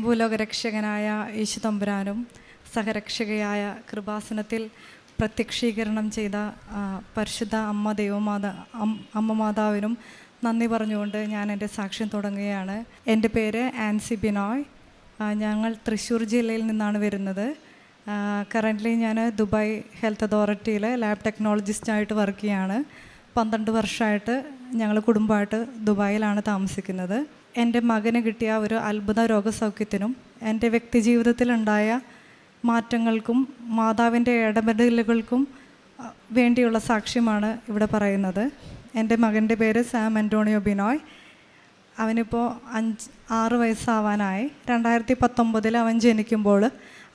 ഭൂലോകരക്ഷകനായ യേശുതമ്പുരാനും സഹരക്ഷകയായ കൃപാസനത്തിൽ പ്രത്യക്ഷീകരണം ചെയ്ത പരിശുദ്ധ അമ്മ മാതാവിനും നന്ദി പറഞ്ഞുകൊണ്ട് ഞാൻ എൻ്റെ സാക്ഷ്യം തുടങ്ങുകയാണ്. എൻ്റെ പേര് ആൻസി ബിനോയ്. ഞങ്ങൾ തൃശ്ശൂർ ജില്ലയിൽ നിന്നാണ് വരുന്നത്. കറൻ്റ്ലി ഞാൻ ദുബായ് ഹെൽത്ത് അതോറിറ്റിയിൽ ലാബ് ടെക്നോളജിസ്റ്റായിട്ട് വർക്ക് ചെയ്യുകയാണ്. 12 വർഷമായിട്ട് ഞങ്ങൾ കുടുംബമായിട്ട് ദുബായിലാണ് താമസിക്കുന്നത്. എൻ്റെ മകന് കിട്ടിയ ഒരു അത്ഭുത രോഗസൗഖ്യത്തിനും എൻ്റെ വ്യക്തി ജീവിതത്തിലുണ്ടായ മാറ്റങ്ങൾക്കും മാതാവിൻ്റെ ഇടപെടലുകൾക്കും വേണ്ടിയുള്ള സാക്ഷ്യമാണ് ഇവിടെ പറയുന്നത്. എൻ്റെ മകൻ്റെ പേര് സാം ആൻ്റോണിയോ ബിനോയ്. അവനിപ്പോൾ 6 വയസ്സാവാനായി. 2019 അവൻ ജനിക്കുമ്പോൾ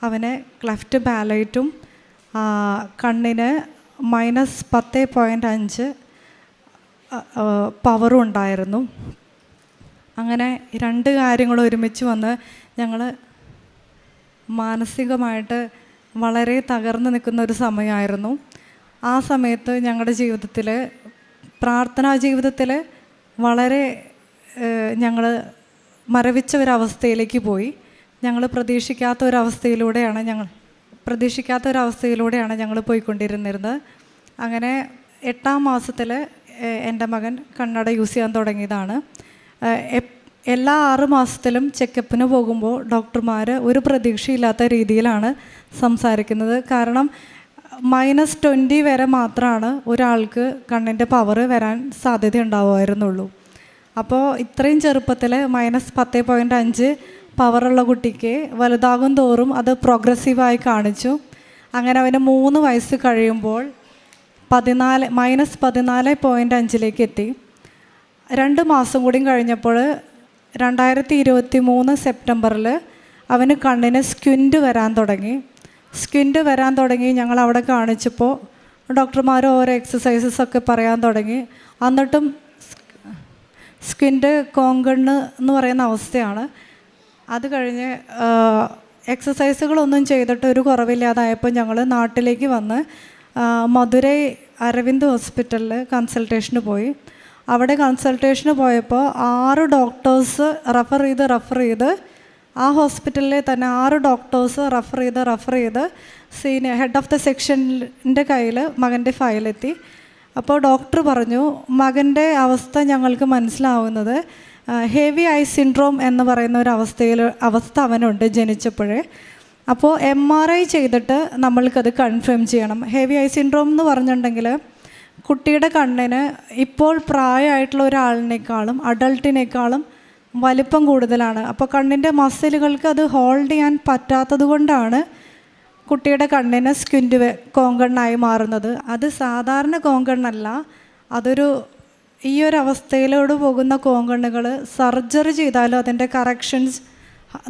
അവന് ക്ലെഫ്റ്റ് പാലറ്റും കണ്ണിന് -10.5 പവറും ഉണ്ടായിരുന്നു. അങ്ങനെ 2 കാര്യങ്ങൾ ഒരുമിച്ച് വന്ന് ഞങ്ങൾ മാനസികമായിട്ട് വളരെ തകർന്നു നിൽക്കുന്ന ഒരു സമയമായിരുന്നു. ആ സമയത്ത് ഞങ്ങളുടെ ജീവിതത്തിൽ, പ്രാർത്ഥനാ ജീവിതത്തിൽ വളരെ ഞങ്ങൾ മരവിച്ച ഒരവസ്ഥയിലേക്ക് പോയി. ഞങ്ങൾ പ്രതീക്ഷിക്കാത്ത ഒരവസ്ഥയിലൂടെയാണ് ഞങ്ങൾ പോയിക്കൊണ്ടിരുന്നത്. അങ്ങനെ 8ാം മാസത്തിൽ എൻ്റെ മകൻ കണ്ണട യൂസ് ചെയ്യാൻ തുടങ്ങിയതാണ്. എല്ലാ 6 മാസത്തിലും ചെക്കപ്പിന് പോകുമ്പോൾ ഡോക്ടർമാർ ഒരു പ്രതീക്ഷയില്ലാത്ത രീതിയിലാണ് സംസാരിക്കുന്നത്. കാരണം -20 വരെ മാത്രമാണ് ഒരാൾക്ക് കണ്ണിൻ്റെ പവർ വരാൻ സാധ്യത ഉണ്ടാവുമായിരുന്നുള്ളൂ. അപ്പോൾ ഇത്രയും ചെറുപ്പത്തിൽ -10.5 പവറുള്ള കുട്ടിക്ക് വലുതാകും തോറും അത് പ്രോഗ്രസീവായി കാണിച്ചു. അങ്ങനെ അവന് 3 വയസ്സ് കഴിയുമ്പോൾ -14.5 എത്തി. 2 മാസം കൂടി കഴിഞ്ഞപ്പോൾ 2023 സെപ്റ്റംബറിൽ അവന് കണ്ണിന് സ്ക്വിൻ്റ് വരാൻ തുടങ്ങി. ഞങ്ങൾ അവിടെ കാണിച്ചപ്പോൾ ഡോക്ടർമാർ ഓരോ എക്സസൈസസ് ഒക്കെ പറയാൻ തുടങ്ങി. എന്നിട്ടും സ്ക്വിൻ്റ് കോങ്കണ്ണ് എന്ന് പറയുന്ന അവസ്ഥയാണ്. അത് കഴിഞ്ഞ് എക്സസൈസുകളൊന്നും ചെയ്തിട്ട് ഒരു കുറവില്ലാതായപ്പോൾ ഞങ്ങൾ നാട്ടിലേക്ക് വന്ന് മധുരൈ അരവിന്ദ് ഹോസ്പിറ്റലിൽ കൺസൾട്ടേഷന് പോയി. അവിടെ കൺസൾട്ടേഷന് പോയപ്പോൾ 6 ഡോക്ടേഴ്സ് റെഫർ ചെയ്ത് ആ ഹോസ്പിറ്റലിലെ തന്നെ 6 ഡോക്ടേഴ്സ് റെഫർ ചെയ്ത് ഹെഡ് ഓഫ് ദ സെക്ഷൻ്റെ കയ്യിൽ മകൻ്റെ ഫയലെത്തി. അപ്പോൾ ഡോക്ടർ പറഞ്ഞു, മകൻ്റെ അവസ്ഥ ഞങ്ങൾക്ക് മനസ്സിലാവുന്നത് ഹെവി ഐ സിൻഡ്രോം എന്ന് പറയുന്ന ഒരു അവസ്ഥ അവനുണ്ട് ജനിച്ചപ്പോഴേ. അപ്പോൾ MRI ചെയ്തിട്ട് നമ്മൾക്കത് കൺഫേം ചെയ്യണം. ഹെവി ഐ സിൻഡ്രോം എന്ന് പറഞ്ഞിട്ടുണ്ടെങ്കിൽ കുട്ടിയുടെ കണ്ണിന് ഇപ്പോൾ പ്രായമായിട്ടുള്ള ഒരാളിനേക്കാളും അഡൾട്ടിനേക്കാളും വലിപ്പം കൂടുതലാണ്. അപ്പോൾ കണ്ണിൻ്റെ മസിലുകൾക്ക് അത് ഹോൾഡ് ചെയ്യാൻ പറ്റാത്തത് കൊണ്ടാണ് കുട്ടിയുടെ കണ്ണിന് സ്ക്വിൻ്റ് കോങ്കണ്ണായി മാറുന്നത്. അത് സാധാരണ കോങ്കണ്ണല്ല. ഈ ഒരു അവസ്ഥയിലൂടെ പോകുന്ന കോങ്കണ്ണുകൾ സർജറി ചെയ്താലും അതിൻ്റെ കറക്ഷൻസ്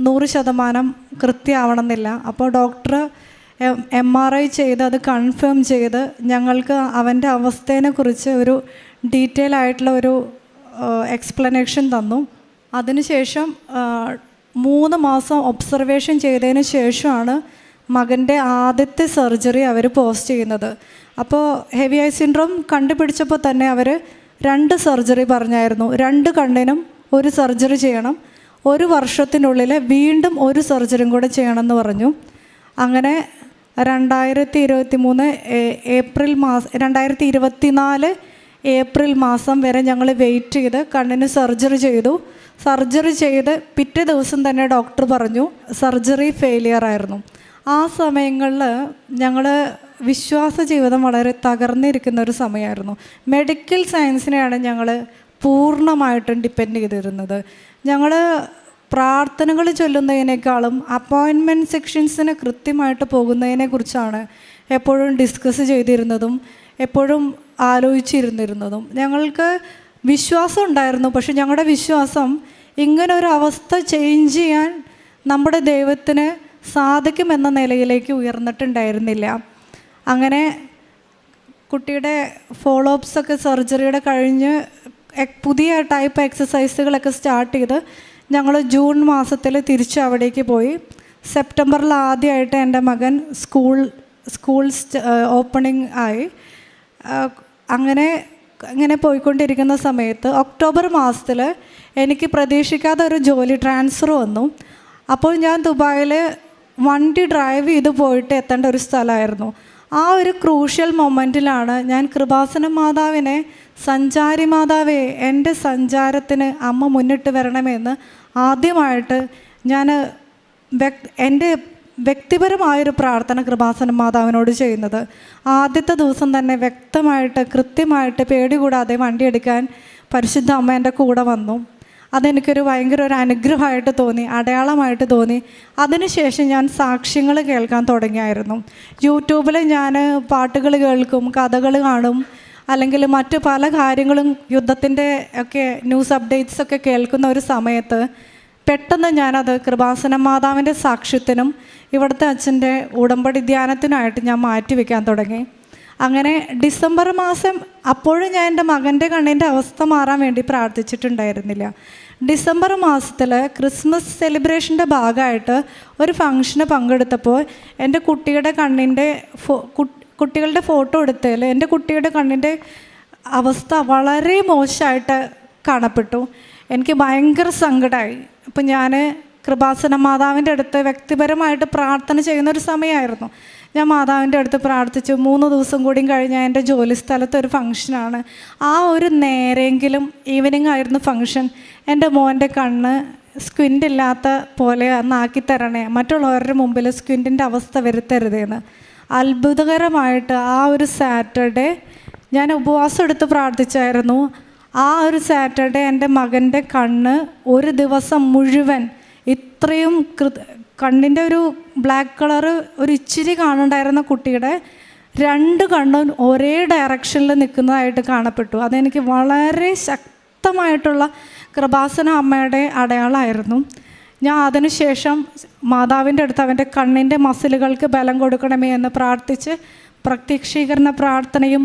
100% കൃത്യമാവണമെന്നില്ല. അപ്പോൾ ഡോക്ടർ MRI ചെയ്ത് അത് കൺഫേം ചെയ്ത് ഞങ്ങൾക്ക് അവൻ്റെ അവസ്ഥേനെക്കുറിച്ച് ഒരു ഡീറ്റെയിൽ ആയിട്ടുള്ള ഒരു എക്സ്പ്ലനേഷൻ തന്നു. അതിനുശേഷം 3 മാസം ഒബ്സർവേഷൻ ചെയ്തതിന് ശേഷമാണ് മകൻ്റെ ആദ്യത്തെ സർജറി അവർ പോസ്റ്റ് ചെയ്യുന്നത്. അപ്പോൾ ഹെവി ഐ സിൻഡ്രോം കണ്ടുപിടിച്ചപ്പോൾ തന്നെ അവർ 2 സർജറി പറഞ്ഞായിരുന്നു. 2 കണ്ണിനും 1 സർജറി ചെയ്യണം. 1 വർഷത്തിനുള്ളിൽ വീണ്ടും 1 സർജറിയും കൂടെ ചെയ്യണമെന്ന് പറഞ്ഞു. അങ്ങനെ 2024 ഏപ്രിൽ മാസം വരെ ഞങ്ങൾ വെയിറ്റ് ചെയ്ത് കണ്ണിന് സർജറി ചെയ്ത് പിറ്റേ ദിവസം തന്നെ ഡോക്ടർ പറഞ്ഞു സർജറി ഫെയിലിയർ ആയിരുന്നു. ആ സമയങ്ങളിൽ ഞങ്ങൾ വിശ്വാസ ജീവിതം വളരെ തകർന്നിരിക്കുന്ന ഒരു സമയമായിരുന്നു. മെഡിക്കൽ സയൻസിനെയാണ് ഞങ്ങൾ പൂർണ്ണമായിട്ടും ഡിപ്പെൻഡ് ചെയ്തിരുന്നത്. ഞങ്ങൾ പ്രാർത്ഥനകൾ ചൊല്ലുന്നതിനേക്കാളും അപ്പോയിൻമെൻറ്റ് സെക്ഷൻസിന് കൃത്യമായിട്ട് പോകുന്നതിനെക്കുറിച്ചാണ് എപ്പോഴും ഡിസ്കസ് ചെയ്തിരുന്നതും എപ്പോഴും ആലോചിച്ചിരുന്നിരുന്നതും. ഞങ്ങൾക്ക് വിശ്വാസം ഉണ്ടായിരുന്നു. പക്ഷെ ഞങ്ങളുടെ വിശ്വാസം ഇങ്ങനൊരു അവസ്ഥ ചേഞ്ച് ചെയ്യാൻ നമ്മുടെ ദൈവത്തിന് സാധിക്കുമെന്ന നിലയിലേക്ക് ഉയർന്നിട്ടുണ്ടായിരുന്നില്ല. അങ്ങനെ കുട്ടിയുടെ ഫോളോ അപ്സൊക്കെ സർജറിയുടെ കഴിഞ്ഞ് പുതിയ ടൈപ്പ് എക്സസൈസുകളൊക്കെ സ്റ്റാർട്ട് ചെയ്ത് ഞങ്ങൾ ജൂൺ മാസത്തിൽ തിരിച്ച് അവിടേക്ക് പോയി. സെപ്റ്റംബറിൽ ആദ്യമായിട്ട് എൻ്റെ മകൻ സ്കൂൾ ഓപ്പണിംഗ് ആയി. അങ്ങനെ പോയിക്കൊണ്ടിരിക്കുന്ന സമയത്ത് ഒക്ടോബർ മാസത്തിൽ എനിക്ക് പ്രതീക്ഷിക്കാതെ ഒരു ജോലി ട്രാൻസ്ഫർ വന്നു. അപ്പോൾ ഞാൻ ദുബായിൽ വണ്ടി ഡ്രൈവ് ചെയ്ത് പോയിട്ട് എത്തേണ്ട ഒരു സ്ഥലമായിരുന്നു. ആ ഒരു ക്രൂഷ്യൽ മൊമെൻറ്റിലാണ് ഞാൻ കൃപാസന മാതാവിനെ, സഞ്ചാരി മാതാവേ, എൻ്റെ സഞ്ചാരത്തിന് അമ്മ മുന്നിട്ട് വരണമെന്ന് ആദ്യമായിട്ട് ഞാൻ എൻ്റെ വ്യക്തിപരമായൊരു പ്രാർത്ഥന കൃപാസന മാതാവിനോട് ചെയ്യുന്നത്. ആദ്യത്തെ ദിവസം തന്നെ വ്യക്തമായിട്ട് കൃത്യമായിട്ട് പേടി കൂടാതെ വണ്ടി എടുക്കാൻ പരിശുദ്ധ അമ്മ എൻ്റെ കൂടെ വന്നു. അതെനിക്കൊരു ഭയങ്കര ഒരു അനുഗ്രഹമായിട്ട് തോന്നി, അടയാളമായിട്ട് തോന്നി. അതിനുശേഷം ഞാൻ സാക്ഷ്യങ്ങൾ കേൾക്കാൻ തുടങ്ങിയായിരുന്നു. യൂട്യൂബിൽ ഞാൻ പാട്ടുകൾ കേൾക്കും, കഥകൾ കാണും, അല്ലെങ്കിൽ മറ്റു പല കാര്യങ്ങളും യുദ്ധത്തിൻ്റെ ഒക്കെ ന്യൂസ് അപ്ഡേറ്റ്സ് ഒക്കെ കേൾക്കുന്ന ഒരു സമയത്ത് പെട്ടെന്ന് ഞാനത് കൃപാസന മാതാവിൻ്റെ സാക്ഷ്യത്തിനും ഇവിടുത്തെ അച്ഛൻ്റെ ഉടമ്പടി ധ്യാനത്തിനായിട്ട് ഞാൻ മാറ്റിവെക്കാൻ തുടങ്ങി. അങ്ങനെ ഡിസംബർ മാസം, അപ്പോഴും ഞാൻ എൻ്റെ മകൻ്റെ കണ്ണിൻ്റെ അവസ്ഥ മാറാൻ വേണ്ടി പ്രാർത്ഥിച്ചിട്ടുണ്ടായിരുന്നില്ല. ഡിസംബർ മാസത്തിൽ ക്രിസ്മസ് സെലിബ്രേഷൻ്റെ ഭാഗമായിട്ട് ഒരു ഫംഗ്ഷന് പങ്കെടുത്തപ്പോൾ എൻ്റെ കുട്ടിയുടെ കണ്ണിൻ്റെ കുട്ടികളുടെ ഫോട്ടോ എടുത്തതിൽ എൻ്റെ കുട്ടിയുടെ കണ്ണിൻ്റെ അവസ്ഥ വളരെ മോശമായിട്ട് കാണപ്പെട്ടു. എനിക്ക് ഭയങ്കര സങ്കടമായി. അപ്പം ഞാൻ കൃപാസന മാതാവിൻ്റെ അടുത്ത് വ്യക്തിപരമായിട്ട് പ്രാർത്ഥന ചെയ്യുന്നൊരു സമയമായിരുന്നു. ഞാൻ മാതാവിൻ്റെ അടുത്ത് പ്രാർത്ഥിച്ചു. 3 ദിവസം കൂടിയും കഴിഞ്ഞാൽ എൻ്റെ ജോലി സ്ഥലത്ത് ഒരു ഫംഗ്ഷനാണ്. ആ ഒരു നേരെങ്കിലും ഈവനിങ് ആയിരുന്നു ഫംഗ്ഷൻ. എൻ്റെ മോൻ്റെ കണ്ണ് സ്ക്വിൻ്റ് ഇല്ലാത്ത പോലെ അന്നാക്കി തരണേ, മറ്റുള്ളവരുടെ മുമ്പിൽ സ്ക്വിൻ്റിൻ്റെ അവസ്ഥ വരുത്തരുതേന്ന്. അത്ഭുതകരമായിട്ട് ആ ഒരു സാറ്റർഡേ ഞാൻ ഉപവാസം എടുത്ത് പ്രാർത്ഥിച്ചായിരുന്നു. ആ ഒരു സാറ്റർഡേ എൻ്റെ മകൻ്റെ കണ്ണ് ഒരു ദിവസം മുഴുവൻ ഇത്രയും കണ്ണിൻ്റെ ഒരു ബ്ലാക്ക് കളറ് ഒരു ഇച്ചിരി കാണുന്നുണ്ടായിരുന്ന കുട്ടിയുടെ 2 കണ്ണും ഒരേ ഡയറക്ഷനിൽ നിൽക്കുന്നതായിട്ട് കാണപ്പെട്ടു. അതെനിക്ക് വളരെ ശക്തമായിട്ടുള്ള കൃപാസന അമ്മയുടെ അടയാളമായിരുന്നു. ഞാൻ അതിനുശേഷം മാതാവിൻ്റെ അടുത്ത് അവൻ്റെ കണ്ണിൻ്റെ മസിലുകൾക്ക് ബലം കൊടുക്കണമേ എന്ന് പ്രാർത്ഥിച്ച് പ്രത്യക്ഷീകരണ പ്രാർത്ഥനയും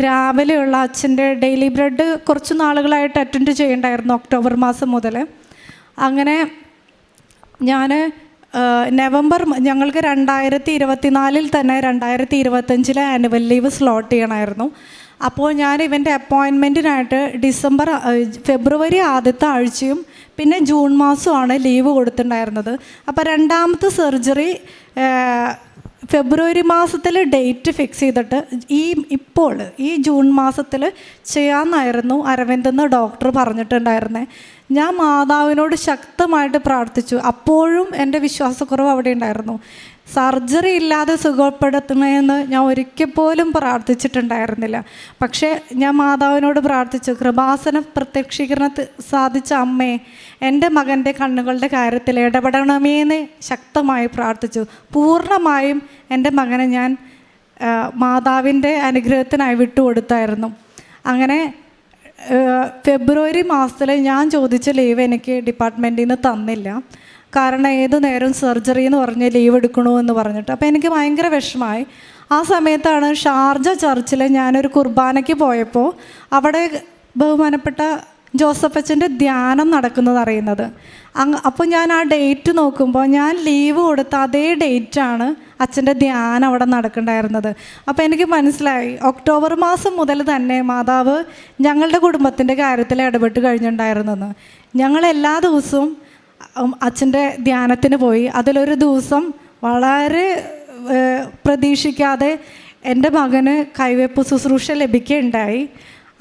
രാവിലെയുള്ള അച്ഛൻ്റെ ഡെയിലി ബ്രെഡ് കുറച്ച് നാളുകളായിട്ട് അറ്റൻഡ് ചെയ്യണ്ടായിരുന്നു, ഒക്ടോബർ മാസം മുതൽ. അങ്ങനെ ഞാൻ നവംബർ, ഞങ്ങൾക്ക് 2024 തന്നെ 2025 ആനുവൽ ലീവ് സ്ലോട്ട് ചെയ്യണമായിരുന്നു. അപ്പോൾ ഞാൻ ഇവൻ്റെ അപ്പോയിൻമെൻറ്റിനായിട്ട് ഫെബ്രുവരി ആദ്യത്തെ ആഴ്ചയും പിന്നെ ജൂൺ മാസമാണ് ലീവ് കൊടുത്തിട്ടുണ്ടായിരുന്നത്. അപ്പോൾ 2ാമത്തെ സർജറി ഫെബ്രുവരി മാസത്തിൽ ഡേറ്റ് ഫിക്സ് ചെയ്തിട്ട് ഈ ജൂൺ മാസത്തിൽ ചെയ്യാമെന്നായിരുന്നു അരവിന്ദെന്ന് ഡോക്ടർ പറഞ്ഞിട്ടുണ്ടായിരുന്നത്. ഞാൻ മാതാവിനോട് ശക്തമായിട്ട് പ്രാർത്ഥിച്ചു. അപ്പോഴും എൻ്റെ വിശ്വാസക്കുറവ് അവിടെ ഉണ്ടായിരുന്നു. സർജറി ഇല്ലാതെ സുഖപ്പെടുത്തണമെന്ന് ഞാൻ ഒരിക്കൽ പോലും പ്രാർത്ഥിച്ചിട്ടുണ്ടായിരുന്നില്ല. പക്ഷേ ഞാൻ മാതാവിനോട് പ്രാർത്ഥിച്ചു, കൃപാസന പ്രത്യക്ഷീകരണത്തിൽ സാധിച്ച അമ്മേ, എൻ്റെ മകൻ്റെ കണ്ണുകളുടെ കാര്യത്തിൽ ഇടപെടണമേന്ന് ശക്തമായി പ്രാർത്ഥിച്ചു. പൂർണ്ണമായും എൻ്റെ മകനെ ഞാൻ മാതാവിൻ്റെ അനുഗ്രഹത്തിനായി വിട്ടുകൊടുത്തായിരുന്നു. അങ്ങനെ ഫെബ്രുവരി മാസത്തിൽ ഞാൻ ചോദിച്ച ലീവ് എനിക്ക് ഡിപ്പാർട്ട്മെൻറ്റിൽ നിന്ന് തന്നില്ല. കാരണം ഏതു നേരം സർജറി എന്ന് പറഞ്ഞ് ലീവ് എടുക്കണമെന്ന് പറഞ്ഞിട്ട്. അപ്പോൾ എനിക്ക് ഭയങ്കര വിഷമമായി. ആ സമയത്താണ് ഷാർജ ചർച്ചിൽ ഞാനൊരു കുർബാനയ്ക്ക് പോയപ്പോൾ അവിടെ ബഹുമാനപ്പെട്ട ജോസഫ് അച്ഛൻ്റെ ധ്യാനം നടക്കുന്നത് അറിയുന്നത്. അപ്പോൾ ഞാൻ ആ ഡേറ്റ് നോക്കുമ്പോൾ ഞാൻ ലീവ് കൊടുത്ത അതേ ഡേറ്റാണ് അച്ഛൻ്റെ ധ്യാനം അവിടെ നടക്കണ്ടായിരുന്നത്. അപ്പോൾ എനിക്ക് മനസ്സിലായി, ഒക്ടോബർ മാസം മുതൽ തന്നെ മാതാവ് ഞങ്ങളുടെ കുടുംബത്തിൻ്റെ കാര്യത്തിൽ ഇടപെട്ട് കഴിഞ്ഞിട്ടുണ്ടായിരുന്നെന്ന്. ഞങ്ങളെല്ലാ ദിവസവും അച്ഛൻ്റെ ധ്യാനത്തിന് പോയി. അതിലൊരു ദിവസം വളരെ പ്രതീക്ഷിക്കാതെ എൻ്റെ മകന് കൈവെപ്പ് ശുശ്രൂഷ ലഭിക്കുകയുണ്ടായി.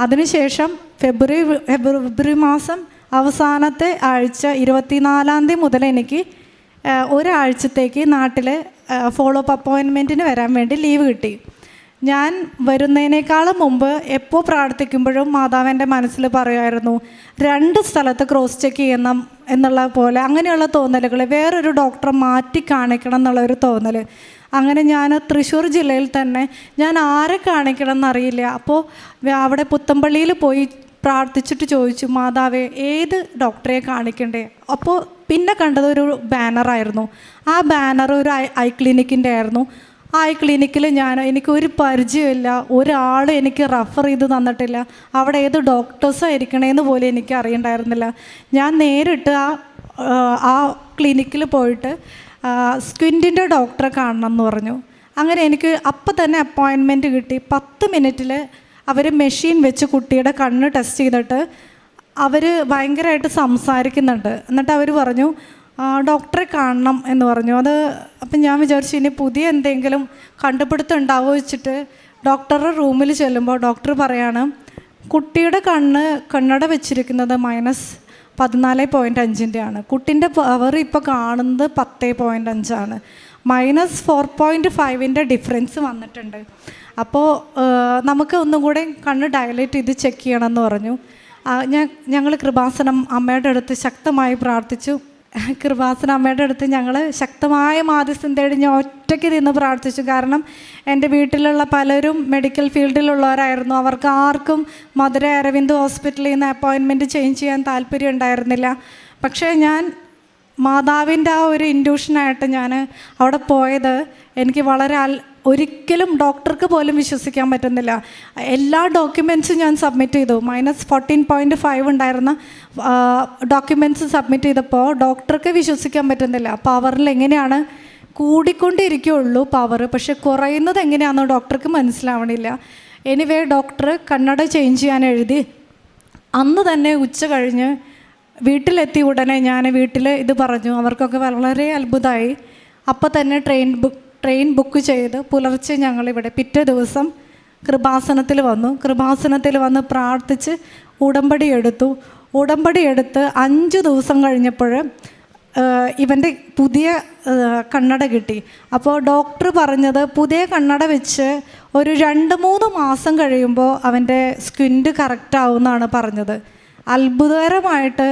അതിനുശേഷം ഫെബ്രുവരി മാസം അവസാനത്തെ ആഴ്ച 24-ാം തീയതി മുതൽ എനിക്ക് ഒരാഴ്ചത്തേക്ക് നാട്ടിൽ ഫോളോ അപ്പ് അപ്പോയിൻമെൻറ്റിന് വരാൻ വേണ്ടി ലീവ് കിട്ടി. ഞാൻ വരുന്നതിനേക്കാളും മുമ്പ് എപ്പോൾ പ്രാർത്ഥിക്കുമ്പോഴും മാതാവിൻ്റെ മനസ്സിൽ പറയുമായിരുന്നു, 2 സ്ഥലത്ത് ക്രോസ് ചെക്ക് ചെയ്യണം എന്നുള്ള പോലെ അങ്ങനെയുള്ള തോന്നലുകൾ, വേറൊരു ഡോക്ടറെ മാറ്റി കാണിക്കണം എന്നുള്ളൊരു തോന്നൽ. അങ്ങനെ ഞാൻ തൃശ്ശൂർ ജില്ലയിൽ തന്നെ ഞാൻ ആരെ കാണിക്കണം എന്നറിയില്ല. അപ്പോൾ അവിടെ പുത്തമ്പള്ളിയിൽ പോയി പ്രാർത്ഥിച്ചിട്ട് ചോദിച്ചു, മാതാവേ ഏത് ഡോക്ടറെ കാണിക്കണ്ടേ? അപ്പോൾ പിന്നെ കണ്ടത് ഒരു ബാനറായിരുന്നു. ആ ബാനർ ഒരു ഐ ക്ലിനിക്കിൻ്റെ ആയിരുന്നു. ആ ഐ ക്ലിനിക്കിൽ എനിക്കൊരു പരിചയമില്ല, ഒരാൾ എനിക്ക് റെഫർ ചെയ്ത് തന്നിട്ടില്ല, അവിടെ ഏത് ഡോക്ടേഴ്സായിരിക്കണേന്ന് പോലും എനിക്ക് അറിയണ്ടായിരുന്നില്ല. ഞാൻ നേരിട്ട് ആ ക്ലിനിക്കിൽ പോയിട്ട് സ്ക്വിൻറ്റിൻ്റെ ഡോക്ടറെ കാണണം എന്ന് പറഞ്ഞു. അങ്ങനെ എനിക്ക് അപ്പം തന്നെ അപ്പോയിൻമെൻറ്റ് കിട്ടി. 10 മിനിറ്റിൽ അവർ മെഷീൻ വെച്ച് കുട്ടിയുടെ കണ്ണ് ടെസ്റ്റ് ചെയ്തിട്ട് അവർ ഭയങ്കരമായിട്ട് സംസാരിക്കുന്നുണ്ട്. എന്നിട്ട് അവർ പറഞ്ഞു, ഡോക്ടറെ കാണണം എന്ന് പറഞ്ഞു. അപ്പം ഞാൻ വിചാരിച്ചു ഇനി പുതിയ എന്തെങ്കിലും കണ്ടുപിടുത്തം ഉണ്ടാവുമോ വെച്ചിട്ട് ഡോക്ടറുടെ റൂമിൽ ചെല്ലുമ്പോൾ ഡോക്ടർ പറയാണ് കുട്ടിയുടെ കണ്ണട വെച്ചിരിക്കുന്നത് -14.5 കുട്ടിൻ്റെ പവർ ഇപ്പോൾ കാണുന്നത് 10.5 -4.5 ഡിഫറൻസ് വന്നിട്ടുണ്ട്. അപ്പോൾ നമുക്ക് ഒന്നും കൂടെ കണ്ണ് ഡയലേറ്റ് ചെയ്ത് ചെക്ക് ചെയ്യണമെന്ന് പറഞ്ഞു. ഞങ്ങൾ കൃപാസനം അമ്മയുടെ അടുത്ത് ശക്തമായി പ്രാർത്ഥിച്ചു. കൃപാസന അമ്മയുടെ അടുത്ത് ഞങ്ങൾ ശക്തമായ മാധ്യസ്ഥം തേടി ഞാൻ ഒറ്റയ്ക്ക് നിന്ന് പ്രാർത്ഥിച്ചു. കാരണം എൻ്റെ വീട്ടിലുള്ള പലരും മെഡിക്കൽ ഫീൽഡിലുള്ളവരായിരുന്നു. അവർക്ക് ആർക്കും മധുര അരവിന്ദ് ഹോസ്പിറ്റലിൽ നിന്ന് അപ്പോയിൻമെൻറ്റ് ചേഞ്ച് ചെയ്യാൻ താല്പര്യം ഉണ്ടായിരുന്നില്ല. പക്ഷേ ഞാൻ മാതാവിൻ്റെ ആ ഒരു ഇൻഡ്യൂഷനായിട്ട് ഞാൻ അവിടെ പോയത് എനിക്ക് വളരെ ഒരിക്കലും ഡോക്ടർക്ക് പോലും വിശ്വസിക്കാൻ പറ്റുന്നില്ല. എല്ലാ ഡോക്യുമെൻറ്റ്സും ഞാൻ സബ്മിറ്റ് ചെയ്തു. -14.5 ഉണ്ടായിരുന്ന ഡോക്യുമെൻറ്റ്സ് സബ്മിറ്റ് ചെയ്തപ്പോൾ ഡോക്ടർക്ക് വിശ്വസിക്കാൻ പറ്റുന്നില്ല. പവറിൽ എങ്ങനെയാണ് കൂടിക്കൊണ്ടിരിക്കുകയുള്ളൂ പവർ, പക്ഷെ കുറയുന്നത് എങ്ങനെയാണെന്ന് ഡോക്ടർക്ക് മനസ്സിലാവണില്ല. എനിവേ ഡോക്ടർ കണ്ണട ചേഞ്ച് ചെയ്യാൻ എഴുതി. അന്ന് തന്നെ ഉച്ച കഴിഞ്ഞ് വീട്ടിലെത്തി ഉടനെ ഞാൻ വീട്ടിൽ ഇത് പറഞ്ഞു. അവർക്കൊക്കെ വളരെ അത്ഭുതമായി. അപ്പോൾ തന്നെ ട്രെയിൻ ബുക്ക് ചെയ്ത് പുലർച്ചെ ഞങ്ങളിവിടെ പിറ്റേ ദിവസം കൃപാസനത്തിൽ വന്ന് പ്രാർത്ഥിച്ച് ഉടമ്പടി എടുത്ത് 5 ദിവസം കഴിഞ്ഞപ്പോൾ ഇവൻ്റെ പുതിയ കണ്ണട കിട്ടി. അപ്പോൾ ഡോക്ടർ പറഞ്ഞത് പുതിയ കണ്ണട വെച്ച് ഒരു 2-3 മാസം കഴിയുമ്പോൾ അവൻ്റെ സ്കിൻ കറക്റ്റ് ആവുമെന്നാണ് പറഞ്ഞത്. അത്ഭുതകരമായിട്ട്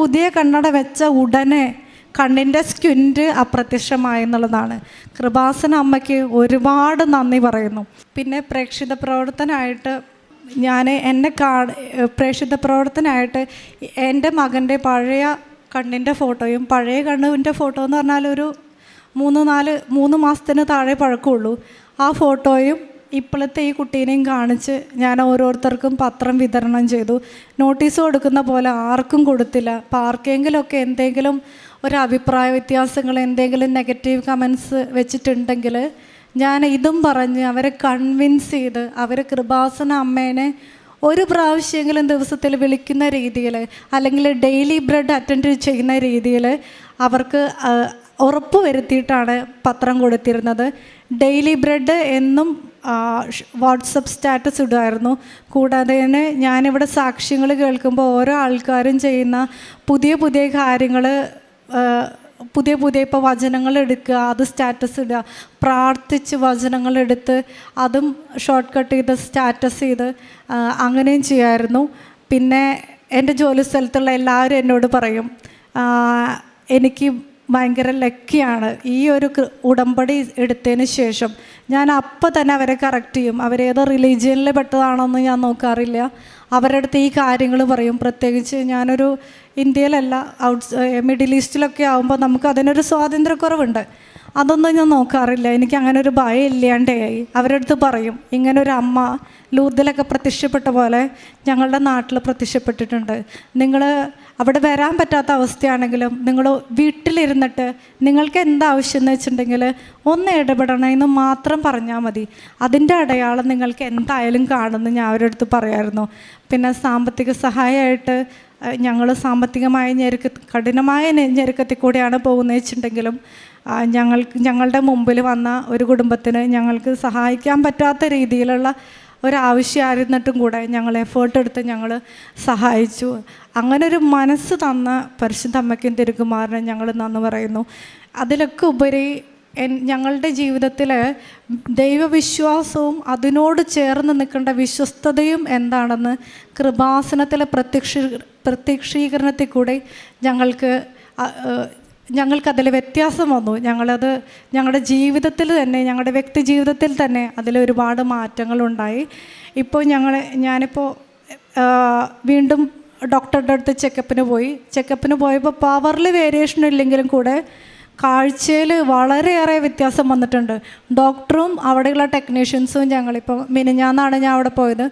പുതിയ കണ്ണട വെച്ച ഉടനെ കണ്ണിൻ്റെ സ്കിൻ അപ്രത്യക്ഷമായി എന്നുള്ളതാണ്. കൃപാസന അമ്മയ്ക്ക് ഒരുപാട് നന്ദി പറയുന്നു. പിന്നെ പ്രേക്ഷിത പ്രവർത്തനമായിട്ട് എൻ്റെ മകൻ്റെ പഴയ കണ്ണിൻ്റെ ഫോട്ടോയും പഴയ കണ്ണിൻ്റെ ഫോട്ടോ എന്ന് പറഞ്ഞാൽ ഒരു 3 മാസത്തിന് താഴെ പഴക്കമുള്ളൂ. ആ ഫോട്ടോയും ഇപ്പോഴത്തെ ഈ കുട്ടീനെയും കാണിച്ച് ഞാൻ ഓരോരുത്തർക്കും പത്രം വിതരണം ചെയ്തു. നോട്ടീസ് കൊടുക്കുന്ന പോലെ ആർക്കും കൊടുത്തില്ല. അപ്പോൾ ആർക്കെങ്കിലുമൊക്കെ എന്തെങ്കിലും ഒരു അഭിപ്രായ വ്യത്യാസങ്ങൾ, എന്തെങ്കിലും നെഗറ്റീവ് കമൻസ് വെച്ചിട്ടുണ്ടെങ്കിൽ ഞാൻ ഇതും പറഞ്ഞ് അവരെ കൺവിൻസ് ചെയ്ത് അവർ കൃപാസന അമ്മേനെ ഒരു പ്രാവശ്യമെങ്കിലും ദിവസത്തിൽ വിളിക്കുന്ന രീതിയിൽ അല്ലെങ്കിൽ ഡെയിലി ബ്രെഡ് അറ്റൻഡ് ചെയ്യുന്ന രീതിയിൽ അവർക്ക് ഉറപ്പ് വരുത്തിയിട്ടാണ് പത്രം കൊടുത്തിരുന്നത്. ഡെയിലി ബ്രെഡ് എന്നും വാട്സപ്പ് സ്റ്റാറ്റസ് ഇടുമായിരുന്നു. കൂടാതെ തന്നെ ഞാനിവിടെ സാക്ഷ്യങ്ങൾ കേൾക്കുമ്പോൾ ഓരോ ആൾക്കാരും ചെയ്യുന്ന പുതിയ കാര്യങ്ങൾ, പുതിയ ഇപ്പോൾ വചനങ്ങൾ എടുക്കുക, അത് സ്റ്റാറ്റസ് ഇടുക, പ്രാർത്ഥിച്ച് വചനങ്ങൾ എടുത്ത് അതും ഷോർട്ട് കട്ട് ചെയ്ത് സ്റ്റാറ്റസ് ചെയ്ത് അങ്ങനെയും ചെയ്യായിരുന്നു. പിന്നെ എൻ്റെ ജോലി സ്ഥലത്തുള്ള എല്ലാവരും എന്നോട് പറയും എനിക്ക് ഭയങ്കര ലക്കിയാണ്. ഈ ഒരു ഉടമ്പടി എടുത്തതിന് ശേഷം ഞാൻ അപ്പം തന്നെ അവരെ കറക്റ്റ് ചെയ്യും. അവരേതോ റിലീജിയനിൽ പെട്ടതാണോന്ന് ഞാൻ നോക്കാറില്ല. അവരുടെ അടുത്ത് ഈ കാര്യങ്ങൾ പറയും. പ്രത്യേകിച്ച് ഞാനൊരു ഇന്ത്യയിലല്ല, മിഡിൽ ഈസ്റ്റിലൊക്കെ ആകുമ്പോൾ നമുക്ക് അതിനൊരു സ്വാതന്ത്ര്യക്കുറവുണ്ട്. അതൊന്നും ഞാൻ നോക്കാറില്ല. എനിക്ക് അങ്ങനെ ഒരു ഭയം ഇല്ലാണ്ടായി. അവരുടെ അടുത്ത് പറയും ഇങ്ങനൊരു അമ്മ ലൂർദിലൊക്കെ പ്രത്യക്ഷപ്പെട്ട പോലെ ഞങ്ങളുടെ നാട്ടിൽ പ്രത്യക്ഷപ്പെട്ടിട്ടുണ്ട്. നിങ്ങൾ അവിടെ വരാൻ പറ്റാത്ത അവസ്ഥയാണെങ്കിലും നിങ്ങൾ വീട്ടിലിരുന്നിട്ട് നിങ്ങൾക്ക് എന്താവശ്യം എന്ന് വെച്ചിട്ടുണ്ടെങ്കിൽ ഒന്ന് ഇടപെടണമെന്ന് മാത്രം പറഞ്ഞാൽ മതി. അതിൻ്റെ അടയാളം നിങ്ങൾക്ക് എന്തായാലും കാണുമെന്ന് ഞാൻ അവരുടെ അടുത്ത് പറയായിരുന്നു. പിന്നെ സാമ്പത്തിക സഹായമായിട്ട് ഞങ്ങൾ സാമ്പത്തികമായ കഠിനമായ ഞെരുക്കത്തിൽ കൂടെയാണ് പോകുന്നത് വെച്ചിട്ടുണ്ടെങ്കിലും ഞങ്ങളുടെ മുമ്പിൽ വന്ന ഒരു കുടുംബത്തിന് ഞങ്ങൾക്ക് സഹായിക്കാൻ പറ്റാത്ത രീതിയിലുള്ള ഒരാവശ്യമായിരുന്നിട്ടും കൂടെ ഞങ്ങൾ എഫേർട്ട് എടുത്ത് ഞങ്ങൾ സഹായിച്ചു. അങ്ങനൊരു മനസ്സ് തന്ന പരിശുദ്ധ അമ്മയ്ക്കും തിരുക്കുമാരനും ഞങ്ങൾ നന്ദി പറയുന്നു. അതിലൊക്കെ ഉപരി ഞങ്ങളുടെ ജീവിതത്തിൽ ദൈവവിശ്വാസവും അതിനോട് ചേർന്ന് നിൽക്കേണ്ട വിശ്വസ്തതയും എന്താണെന്ന് കൃപാസനത്തിലെ പ്രത്യക്ഷീകരണത്തിൽ കൂടെ ഞങ്ങൾക്കതിൽ വ്യത്യാസം വന്നു. ഞങ്ങളുടെ ജീവിതത്തിൽ തന്നെ, ഞങ്ങളുടെ വ്യക്തി ജീവിതത്തിൽ തന്നെ അതിലൊരുപാട് മാറ്റങ്ങളുണ്ടായി. ഇപ്പോൾ ഞാനിപ്പോൾ വീണ്ടും ഡോക്ടറുടെ അടുത്ത് ചെക്കപ്പിന് പോയപ്പോൾ പവറിൽ വേരിയേഷൻ ഇല്ലെങ്കിലും കൂടെ കാഴ്ചയിൽ വളരെയേറെ വ്യത്യാസം വന്നിട്ടുണ്ട്. ഡോക്ടറും അവിടെയുള്ള ടെക്നീഷ്യൻസും ഞങ്ങളിപ്പോൾ മിനിഞ്ഞാന്നാണ് ഞാൻ അവിടെ പോയത്,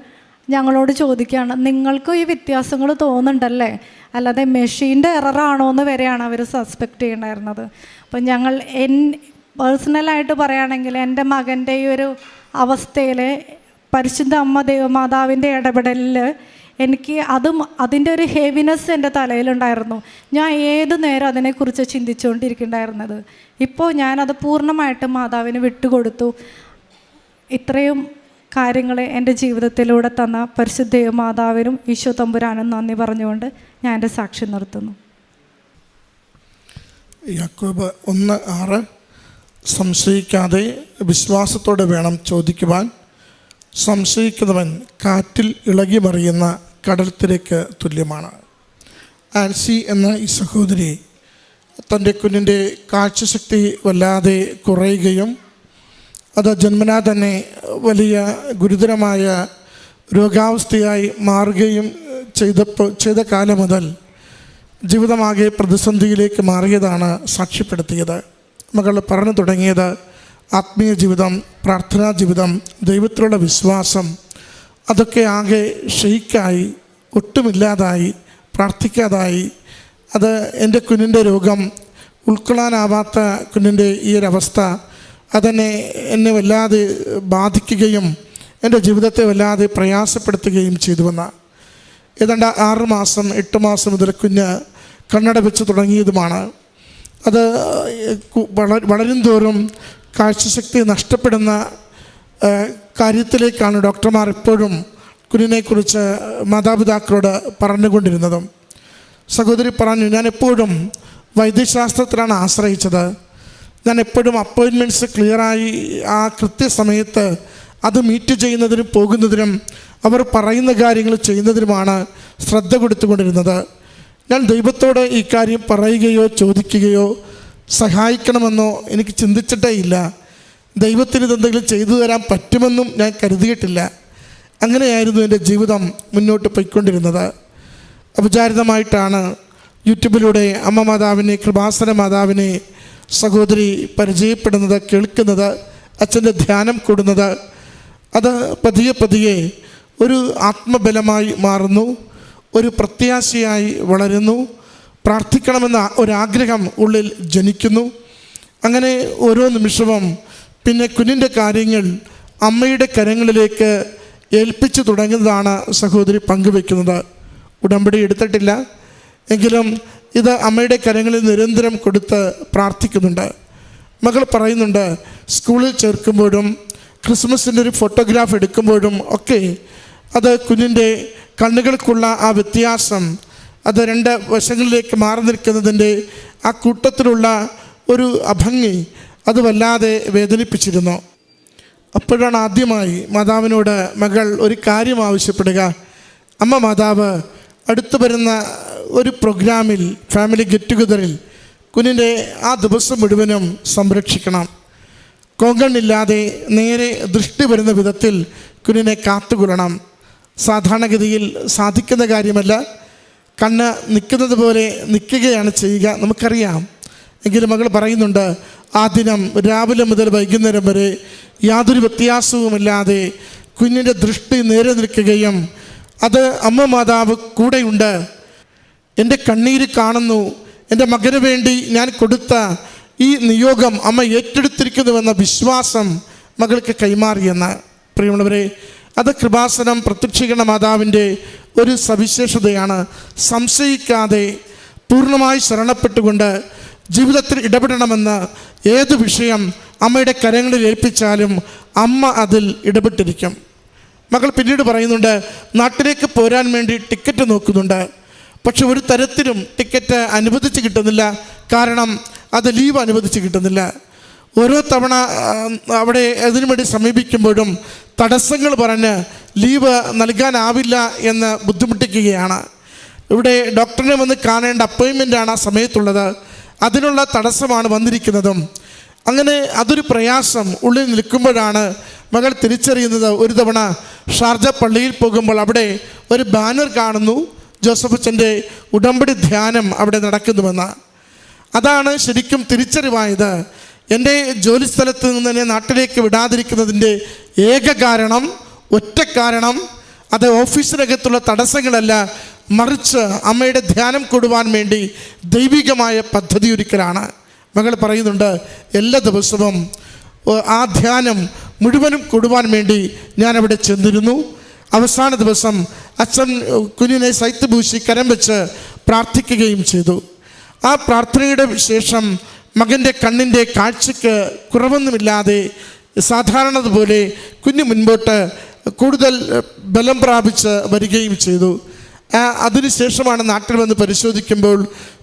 ഞങ്ങളോട് ചോദിക്കുകയാണ് നിങ്ങൾക്കും ഈ വ്യത്യാസങ്ങൾ തോന്നുന്നുണ്ടല്ലേ, അല്ലാതെ മെഷീൻ്റെ എററാണോ എന്ന് വരെയാണ് അവർ സസ്പെക്റ്റ് ചെയ്യണ്ടായിരുന്നത്. അപ്പം പേഴ്സണലായിട്ട് പറയുകയാണെങ്കിൽ എൻ്റെ മകൻ്റെ ഈ ഒരു അവസ്ഥയിൽ പരിശുദ്ധ അമ്മ ദൈവമാതാവിൻ്റെ ഇടപെടലിൽ എനിക്ക് അതിൻ്റെ ഒരു ഹെവിനെസ് എൻ്റെ തലയിലുണ്ടായിരുന്നു. ഞാൻ ഏത് നേരം അതിനെക്കുറിച്ച് ചിന്തിച്ചുകൊണ്ടിരിക്കുന്നുണ്ടായിരുന്നത്. ഇപ്പോൾ ഞാനത് പൂർണ്ണമായിട്ടും മാതാവിന് വിട്ടുകൊടുത്തു. ഇത്രയും കാര്യങ്ങൾ എൻ്റെ ജീവിതത്തിലൂടെ തന്ന പരിശുദ്ധ മാതാവിനും ഈശോ തമ്പുരാനും നന്ദി പറഞ്ഞുകൊണ്ട് ഞാൻ എൻ്റെ സാക്ഷ്യം നിർത്തുന്നു. യാക്കോബ് 1:6 സംശയിക്കാതെ വിശ്വാസത്തോടെ വേണം ചോദിക്കുവാൻ. സംശയിക്കുന്നവൻ കാറ്റിൽ ഇളകി മറിയുന്ന കടൽത്തിരക്ക് തുല്യമാണ്. ആൻസി എന്ന ഈ സഹോദരി തൻ്റെ കുഞ്ഞിൻ്റെ കാഴ്ചശക്തി വല്ലാതെ കുറയുകയും അത് ജന്മനാ തന്നെ വലിയ ഗുരുതരമായ രോഗാവസ്ഥയായി മാറുകയും ചെയ്ത കാലം മുതൽ ജീവിതമാകെ പ്രതിസന്ധിയിലേക്ക് മാറിയതാണ് സാക്ഷ്യപ്പെടുത്തിയത്. മകൾ പറഞ്ഞു തുടങ്ങിയത് ആത്മീയ ജീവിതം, പ്രാർത്ഥനാ ജീവിതം, ദൈവത്തിലുള്ള വിശ്വാസം അതൊക്കെ ആകെ ഷെയ്ക്കായി, ഒട്ടുമില്ലാതായി, പ്രാർത്ഥിക്കാതായി. അത് എൻ്റെ കുഞ്ഞിൻ്റെ രോഗം, ഉൾക്കൊള്ളാനാവാത്ത കുഞ്ഞിൻ്റെ ഈ ഒരവസ്ഥ എന്നെ വല്ലാതെ ബാധിക്കുകയും എൻ്റെ ജീവിതത്തെ വല്ലാതെ പ്രയാസപ്പെടുത്തുകയും ചെയ്തുവെന്ന ഏതാണ്ട് 6 മാസം 8 മാസം മുതൽ കുഞ്ഞ് കണ്ണട വെച്ച് തുടങ്ങിയതുമാണ്. അത് വളരും തോറും കാഴ്ചശക്തി നഷ്ടപ്പെടുന്ന കാര്യത്തിലേക്കാണ് ഡോക്ടർമാർ എപ്പോഴും കുഞ്ഞിനെക്കുറിച്ച് മാതാപിതാക്കളോട് പറഞ്ഞുകൊണ്ടിരുന്നതും. സഹോദരി പറഞ്ഞു, ഞാൻ എപ്പോഴും വൈദ്യശാസ്ത്രത്തിലാണ് ആശ്രയിച്ചത്. ഞാൻ എപ്പോഴും അപ്പോയിൻമെൻറ്റ്സ് ക്ലിയറായി ആ കൃത്യസമയത്ത് അത് മീറ്റ് ചെയ്യുന്നതിനും പോകുന്നതിനും അവർ പറയുന്ന കാര്യങ്ങൾ ചെയ്യുന്നതിനുമാണ് ശ്രദ്ധ കൊടുത്തുകൊണ്ടിരുന്നത്. ഞാൻ ദൈവത്തോട് ഈ കാര്യം പറയുകയോ ചോദിക്കുകയോ സഹായിക്കണമെന്നോ എനിക്ക് ചിന്തിച്ചിട്ടേ ഇല്ല. ദൈവത്തിന് ഇതെന്തെങ്കിലും ചെയ്തു തരാൻ പറ്റുമെന്നും ഞാൻ കരുതിയിട്ടില്ല. അങ്ങനെയായിരുന്നു എൻ്റെ ജീവിതം മുന്നോട്ട് പോയിക്കൊണ്ടിരുന്നത്. അവിചാരിതമായിട്ടാണ് യൂട്യൂബിലൂടെ അമ്മ മാതാവിനെ, കൃപാസന മാതാവിനെ സഹോദരി പരിചയപ്പെടുന്നത്, കേൾക്കുന്നത്, അച്ഛൻ്റെ ധ്യാനം കൂടുന്നത്. അത് പതിയെ പതിയെ ഒരു ആത്മബലമായി മാറുന്നു, ഒരു പ്രത്യാശയായി വളരുന്നു, പ്രാർത്ഥിക്കണമെന്ന ഒരാഗ്രഹം ഉള്ളിൽ ജനിക്കുന്നു. അങ്ങനെ ഓരോ നിമിഷവും പിന്നെ കുഞ്ഞിൻ്റെ കാര്യങ്ങൾ അമ്മയുടെ കരങ്ങളിലേക്ക് ഏൽപ്പിച്ചു തുടങ്ങുന്നതാണ് സഹോദരി പങ്കുവെക്കുന്നത്. ഉടമ്പടി എടുത്തിട്ടില്ല എങ്കിലും ഇത് അമ്മയുടെ കരങ്ങളിൽ നിരന്തരം കൊടുത്ത് പ്രാർത്ഥിക്കുന്നുണ്ട്. മകൾ പറയുന്നുണ്ട്, സ്കൂളിൽ ചേർക്കുമ്പോഴും ക്രിസ്മസിൻ്റെ ഒരു ഫോട്ടോഗ്രാഫ് എടുക്കുമ്പോഴും ഒക്കെ അത് കുഞ്ഞിൻ്റെ കണ്ണുകൾക്കുള്ള ആ വ്യത്യാസം, അത് 2 വശങ്ങളിലേക്ക് മാറി നിൽക്കുന്നതിൻ്റെ ആ കൂട്ടത്തിലുള്ള ഒരു അഭംഗി അത് വല്ലാതെ വേദനിപ്പിച്ചിരുന്നു. അപ്പോഴാണ് ആദ്യമായി മാതാവിനോട് മകൾ ഒരു കാര്യം ആവശ്യപ്പെടുക. അമ്മ മാതാവ് അടുത്തു വരുന്ന ഒരു പ്രോഗ്രാമിൽ, ഫാമിലി ഗെറ്റ് ടുഗദറിൽ കുഞ്ഞിൻ്റെ ആ ദിവസം മുഴുവനും സംരക്ഷിക്കണം. കോങ്കണ്ണില്ലാതെ നേരെ ദൃഷ്ടി വരുന്ന വിധത്തിൽ കുഞ്ഞിനെ കാത്തുകൊള്ളണം. സാധാരണഗതിയിൽ സാധിക്കുന്ന കാര്യമല്ല. കണ്ണ് നിൽക്കുന്നത് പോലെ നിൽക്കുകയാണ് ചെയ്യുക, നമുക്കറിയാം. എങ്കിലും മകൾ പറയുന്നുണ്ട്, ആ ദിനം രാവിലെ മുതൽ വൈകുന്നേരം വരെ യാതൊരു വ്യത്യാസവുമില്ലാതെ കുഞ്ഞിൻ്റെ ദൃഷ്ടി നേരെ നിൽക്കുകയും അത് അമ്മ മാതാവ് കൂടെയുണ്ട്. എൻ്റെ കണ്ണീര് കാണുന്നു, എൻ്റെ മകന് വേണ്ടി ഞാൻ കൊടുത്ത ഈ നിയോഗം അമ്മ ഏറ്റെടുത്തിരിക്കുന്നുവെന്ന വിശ്വാസം മകൾക്ക് കൈമാറിയെന്ന്. പ്രിയമുള്ളവരെ, അത് കൃപാസനം പ്രത്യക്ഷീകരണ മാതാവിൻ്റെ ഒരു സവിശേഷതയാണ്. സംശയിക്കാതെ പൂർണ്ണമായി ശരണപ്പെട്ടുകൊണ്ട് ജീവിതത്തിൽ ഇടപെടണമെന്ന് ഏത് വിഷയം അമ്മയുടെ കരങ്ങളിൽ ഏൽപ്പിച്ചാലും അമ്മ അതിൽ ഇടപെട്ടിരിക്കും. മകൾ പിന്നീട് പറയുന്നുണ്ട്, നാട്ടിലേക്ക് പോരാൻ വേണ്ടി ടിക്കറ്റ് നോക്കുന്നുണ്ട്. പക്ഷെ ഒരു തരത്തിലും ടിക്കറ്റ് അനുവദിച്ച് കിട്ടുന്നില്ല. കാരണം അത് ലീവ് അനുവദിച്ച് കിട്ടുന്നില്ല. ഓരോ തവണ അവിടെ അതിനു വേണ്ടി സമീപിക്കുമ്പോഴും തടസ്സങ്ങൾ പറഞ്ഞ് ലീവ് നൽകാനാവില്ല എന്ന് ബുദ്ധിമുട്ടിക്കുകയാണ്. ഇവിടെ ഡോക്ടറിനെ വന്ന് കാണേണ്ട അപ്പോയിൻമെൻ്റാണ് ആ സമയത്തുള്ളത്. അതിനുള്ള തടസ്സമാണ് വന്നിരിക്കുന്നതും. അങ്ങനെ അതൊരു പ്രയാസം ഉള്ളിൽ നിൽക്കുമ്പോഴാണ് മകൾ തിരിച്ചറിയുന്നത്. ഒരു തവണ ഷാർജ പള്ളിയിൽ പോകുമ്പോൾ അവിടെ ഒരു ബാനർ കാണുന്നു, ജോസഫ് അച്ഛൻ്റെ ഉടമ്പടി ധ്യാനം അവിടെ നടക്കുന്നുവെന്ന്. അതാണ് ശരിക്കും തിരിച്ചറിവായത്. എൻ്റെ ജോലിസ്ഥലത്ത് നിന്ന് തന്നെ നാട്ടിലേക്ക് വിടാതിരിക്കുന്നതിൻ്റെ ഏക കാരണം, ഒറ്റ കാരണം, അത് ഓഫീസിനകത്തുള്ള തടസ്സങ്ങളല്ല, മറിച്ച് അമ്മയുടെ ധ്യാനം കൂടുവാൻ വേണ്ടി ദൈവികമായ പദ്ധതി ഒരുക്കലാണ്. മകൾ പറയുന്നുണ്ട്, എല്ലാ ദിവസവും ആ ധ്യാനം മുഴുവനും കൂടുവാൻ വേണ്ടി ഞാനവിടെ ചെന്നിരുന്നു. അവസാന ദിവസം അച്ഛൻ കുഞ്ഞിനെ സൈത്ത് പൂശി കരം വെച്ച് പ്രാർത്ഥിക്കുകയും ചെയ്തു. ആ പ്രാർത്ഥനയുടെ ശേഷം മകൻ്റെ കണ്ണിൻ്റെ കാഴ്ചയ്ക്ക് കുറവൊന്നുമില്ലാതെ സാധാരണതുപോലെ കുഞ്ഞ് മുൻപോട്ട് കൂടുതൽ ബലം പ്രാപിച്ച് വരികയും ചെയ്തു. അതിനുശേഷമാണ് നാട്ടിൽ വന്ന് പരിശോധിക്കുമ്പോൾ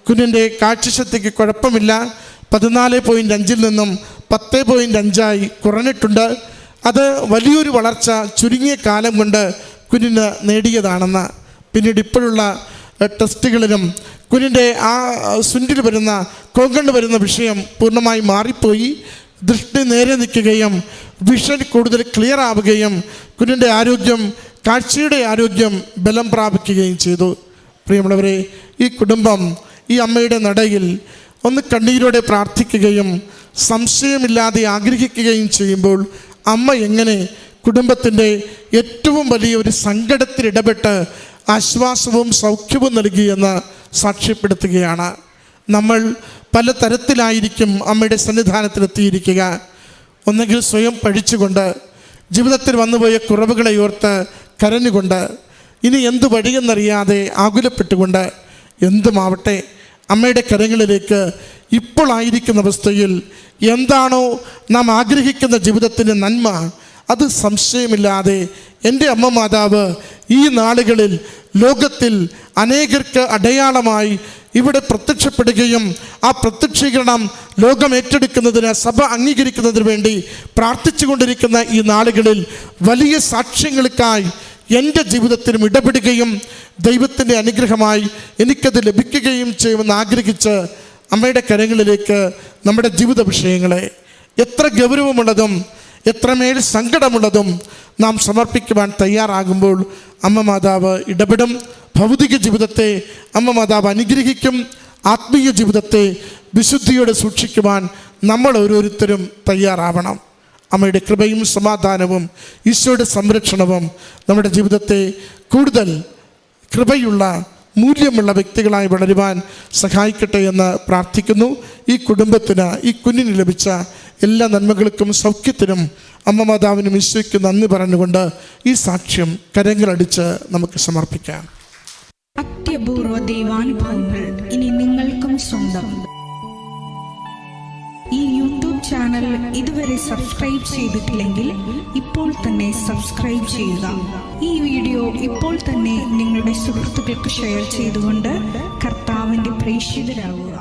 കുഞ്ഞിൻ്റെ കാഴ്ചശക്തിക്ക് കുഴപ്പമില്ല, 14.5 നിന്നും 10.5 കുറഞ്ഞിട്ടുണ്ട്. അത് വലിയൊരു വളർച്ച ചുരുങ്ങിയ കാലം കൊണ്ട് കുഞ്ഞിന് നേടിയതാണെന്ന്. പിന്നീട് ഇപ്പോഴുള്ള ടെസ്റ്റുകളിലും കുഞ്ഞിൻ്റെ ആ സുണ്ടിൽ വരുന്ന കോങ്കണ്ണ് വരുന്ന വിഷയം പൂർണ്ണമായി മാറിപ്പോയി. ദൃഷ്ടി നേരെ നിൽക്കുകയും വിഷൻ കൂടുതൽ ക്ലിയർ ആവുകയും കുഞ്ഞിൻ്റെ ആരോഗ്യം, കാഴ്ചയുടെ ആരോഗ്യം ബലം പ്രാപിക്കുകയും ചെയ്തു. പ്രിയമുള്ളവരെ, ഈ കുടുംബം ഈ അമ്മയുടെ നടയിൽ ഒന്ന് കണ്ണീരോടെ പ്രാർത്ഥിക്കുകയും സംശയമില്ലാതെ ആഗ്രഹിക്കുകയും ചെയ്യുമ്പോൾ അമ്മ എങ്ങനെ കുടുംബത്തിൻ്റെ ഏറ്റവും വലിയ ഒരു സങ്കടത്തിൽ ഇടപെട്ട് ആശ്വാസവും സൗഖ്യവും നൽകിയെന്ന് സാക്ഷ്യപ്പെടുത്തുകയാണ്. നമ്മൾ പല തരത്തിലായിരിക്കും അമ്മയുടെ സന്നിധാനത്തിലെത്തിയിരിക്കുക. ഒന്നുകിൽ സ്വയം പഴിച്ചുകൊണ്ട്, ജീവിതത്തിൽ വന്നുപോയ കുറവുകളെ ഓർത്ത് കരഞ്ഞുകൊണ്ട്, ഇനി എന്തു വഴിയെന്നറിയാതെ ആകുലപ്പെട്ടുകൊണ്ട്, എന്തുമാവട്ടെ അമ്മയുടെ കരങ്ങളിലേക്ക് ഇപ്പോൾ ആയിരിക്കുന്ന അവസ്ഥയിൽ എന്താണോ നാം ആഗ്രഹിക്കുന്ന ജീവിതത്തിൻ്റെ നന്മ, അത് സംശയമില്ലാതെ എൻ്റെ അമ്മ മാതാവ് ഈ നാളുകളിൽ ലോകത്തിൽ അനേകർക്ക് അടയാളമായി ഇവിടെ പ്രത്യക്ഷപ്പെടുകയും ആ പ്രത്യക്ഷീകരണം ലോകം ഏറ്റെടുക്കുന്നതിന്, സഭ അംഗീകരിക്കുന്നതിന് വേണ്ടി പ്രാർത്ഥിച്ചു കൊണ്ടിരിക്കുന്ന ഈ നാളുകളിൽ വലിയ സാക്ഷ്യങ്ങൾക്കായി എൻ്റെ ജീവിതത്തിലും ഇടപെടുകയും ദൈവത്തിൻ്റെ അനുഗ്രഹമായി എനിക്കത് ലഭിക്കുകയും ചെയ്യുമെന്ന് ആഗ്രഹിച്ച് അമ്മയുടെ കരങ്ങളിലേക്ക് നമ്മുടെ ജീവിത വിഷയങ്ങളെ എത്ര ഗൗരവമുള്ളതും എത്രമേൽ സങ്കടമുള്ളതും നാം സമർപ്പിക്കുവാൻ തയ്യാറാകുമ്പോൾ അമ്മ മാതാവ് ഇടപെടും. ഭൗതിക ജീവിതത്തെ അമ്മ മാതാവ് അനുഗ്രഹിക്കും. ആത്മീയ ജീവിതത്തെ വിശുദ്ധിയോടെ സൂക്ഷിക്കുവാൻ നമ്മൾ ഓരോരുത്തരും തയ്യാറാവണം. അമ്മയുടെ കൃപയും സമാധാനവും ഈശോയുടെ സംരക്ഷണവും നമ്മുടെ ജീവിതത്തെ കൂടുതൽ കൃപയുള്ള മൂല്യമുള്ള വ്യക്തികളായി വളരുവാൻ സഹായിക്കട്ടെ എന്ന് പ്രാർത്ഥിക്കുന്നു. ഈ കുടുംബത്തിന്, ഈ കുഞ്ഞിന് ലഭിച്ച എല്ലാ നന്മകൾക്കും സൗഖ്യത്തിനും അമ്മ മാതാവിനും ഈശോയ്ക്ക് നന്ദി പറഞ്ഞുകൊണ്ട് ഈ സാക്ഷ്യം കരങ്ങളടിച്ച് നമുക്ക് സമർപ്പിക്കാം. അത്യപൂർവ ദൈവാനുഭവങ്ങൾ ഇനി നിങ്ങൾക്കും സ്വന്തം. ഈ യൂട്യൂബ് ചാനൽ ഇതുവരെ സബ്സ്ക്രൈബ് ചെയ്തിട്ടില്ലെങ്കിൽ ഇപ്പോൾ തന്നെ സബ്സ്ക്രൈബ് ചെയ്യുക. ഈ വീഡിയോ ഇപ്പോൾ തന്നെ നിങ്ങളുടെ സുഹൃത്തുക്കൾക്ക് ഷെയർ ചെയ്തുകൊണ്ട് കർത്താവിൻ്റെ പ്രേക്ഷിതരാകുക.